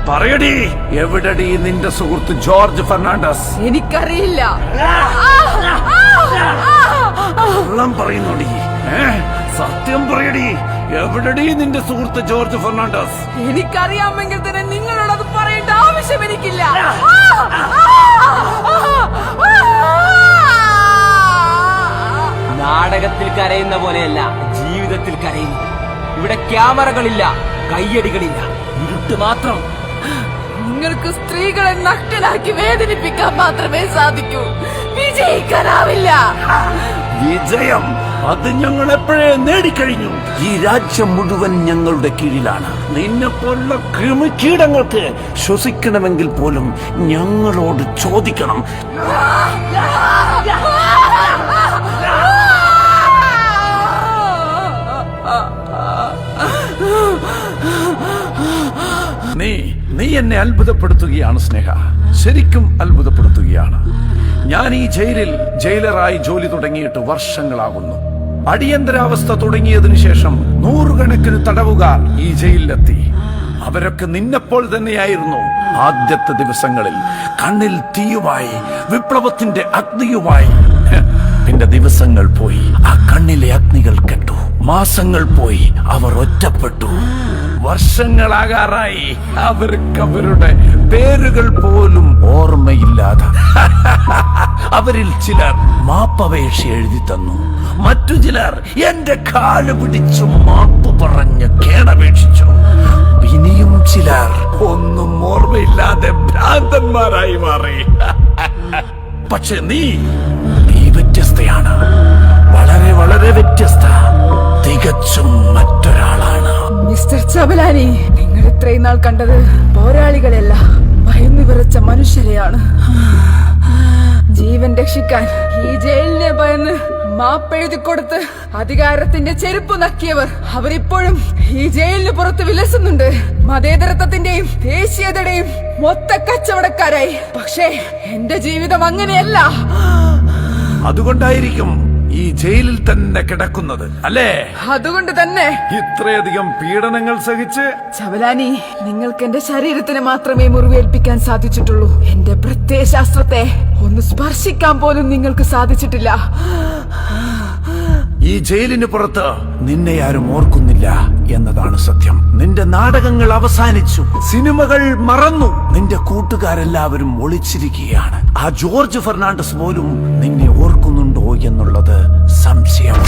പറയടി, എവിടെടി നിന്റെ സുഹൃത്ത് ജോർജ് ഫെർണാണ്ടസ്? എനിക്കറിയില്ല. കള്ളം പറയുന്നോടി, സത്യം പറയടി, എവിടെടി നിന്റെ സുഹൃത്ത് ജോർജ് ഫെർണാണ്ടസ്? എനിക്കറിയാമെങ്കിൽ തന്നെ നിങ്ങളോട് അത് പറയേണ്ട ആവശ്യം എനിക്കില്ല. നാടകത്തിൽ കരയുന്ന പോലെയല്ല ജീവിതത്തിൽ കരയുന്നു. ഇവിടെ ക്യാമറകളില്ല, കയ്യടികളില്ല, ഇരുട്ട് മാത്രം. നിങ്ങൾക്ക് സ്ത്രീകളെ നഗ്നരാക്കി വേദനിപ്പിക്കാൻ മാത്രമേ സാധിക്കൂ, വിജയിക്കാനാവില്ല. വിജയം അത് ഞങ്ങൾ എപ്പോഴേ നേടിക്കഴിഞ്ഞു. ഈ രാജ്യം മുഴുവൻ ഞങ്ങളുടെ കീഴിലാണ്. നിന്നെ പോലുള്ള കൃമികീടങ്ങൾക്ക് ശ്വസിക്കണമെങ്കിൽ പോലും ഞങ്ങളോട് ചോദിക്കണം. നീ എന്നെ അത്ഭുതപ്പെടുത്തുകയാണ് സ്നേഹ, ശരിക്കും അത്ഭുതപ്പെടുത്തുകയാണ്. ഞാൻ ഈ ജയിലിൽ ജയിലറായി ജോലി തുടങ്ങിയിട്ട് വർഷങ്ങളാകുന്നു. അടിയന്തരാവസ്ഥ തുടങ്ങിയതിനു ശേഷം നൂറുകണക്കിന് തടവുകാർ ഈ ജയിലിലെത്തി. അവരൊക്കെ നിന്നെപ്പോൾ തന്നെയായിരുന്നു. ആദ്യത്തെ ദിവസങ്ങളിൽ കണ്ണിൽ തീയുമായി, വിപ്ലവത്തിന്റെ അഗ്നിയുമായി. പിന്നെ ദിവസങ്ങൾ പോയി, ആ കണ്ണിലെ അഗ്നികൾ കെട്ടു. മാസങ്ങൾ പോയി, അവർ ഒറ്റപ്പെട്ടു. വർഷങ്ങളാകാറായി, അവർക്ക് അവരുടെ പേരുകൾ പോലും ഓർമ്മയില്ലാതെ. അവരിൽ ചിലർ മാപ്പപേക്ഷ എഴുതി തന്നു, മറ്റു ചിലർ എന്റെ കാല് പിടിച്ചു മാപ്പ് പറഞ്ഞ് കേണപേക്ഷിച്ചു. ഇനിയും ചിലർ ഒന്നും ഓർമ്മയില്ലാതെ ഭ്രാന്തന്മാരായി മാറി. പക്ഷെ നീ വ്യത്യസ്തയാണ്, വളരെ വളരെ വ്യത്യസ്ത, തികച്ചും മറ്റൊരാളാണ്. മിസ്റ്റർ ചബലാനി, നിങ്ങൾ ഇത്രയും നാൾ കണ്ടത് പോരാളികളെയല്ല, ഭയന്നു വിറച്ച മനുഷ്യരെയാണ്. ജീവൻ രക്ഷിക്കാൻ ഈ ജയിലിനെ ഭയന്ന് മാപ്പെഴുതി കൊടുത്ത് അധികാരത്തിന്റെ ചെരുപ്പ് നക്കിയവർ അവരിപ്പോഴും ഈ ജയിലിന് പുറത്ത് വിലസുന്നുണ്ട്. മതേതരത്വത്തിന്റെയും ദേശീയതയുടെയും മൊത്ത കച്ചവടക്കാരായി. പക്ഷേ എന്റെ ജീവിതം അങ്ങനെയല്ല. അതുകൊണ്ടായിരിക്കും ഈ ജയിലിൽ തന്നെ കിടക്കുന്നത്, അല്ലേ? അതുകൊണ്ട് തന്നെ ഇത്രയധികം പീഡനങ്ങൾ സഹിച്ച്. ചബലാനി, നിങ്ങൾക്ക് എന്റെ ശരീരത്തിന് മാത്രമേ മുറിവേൽപ്പിക്കാൻ സാധിച്ചിട്ടുള്ളൂ. എന്റെ പ്രത്യയശാസ്ത്രത്തെ ഒന്ന് സ്പർശിക്കാൻ പോലും നിങ്ങൾക്ക് സാധിച്ചിട്ടില്ല. ഈ ജയിലിന് പുറത്ത് നിന്നെ ആരും ഓർക്കുന്നില്ല എന്നതാണ് സത്യം. നിന്റെ നാടകങ്ങൾ അവസാനിച്ചു, സിനിമകൾ മറന്നു, നിന്റെ കൂട്ടുകാരെല്ലാവരും ഒളിച്ചിരിക്കുകയാണ്. ആ ജോർജ് ഫെർണാണ്ടസ് പോലും നിന്നെ ഓർക്കുന്നുണ്ടോ എന്നുള്ളത് സംശയം.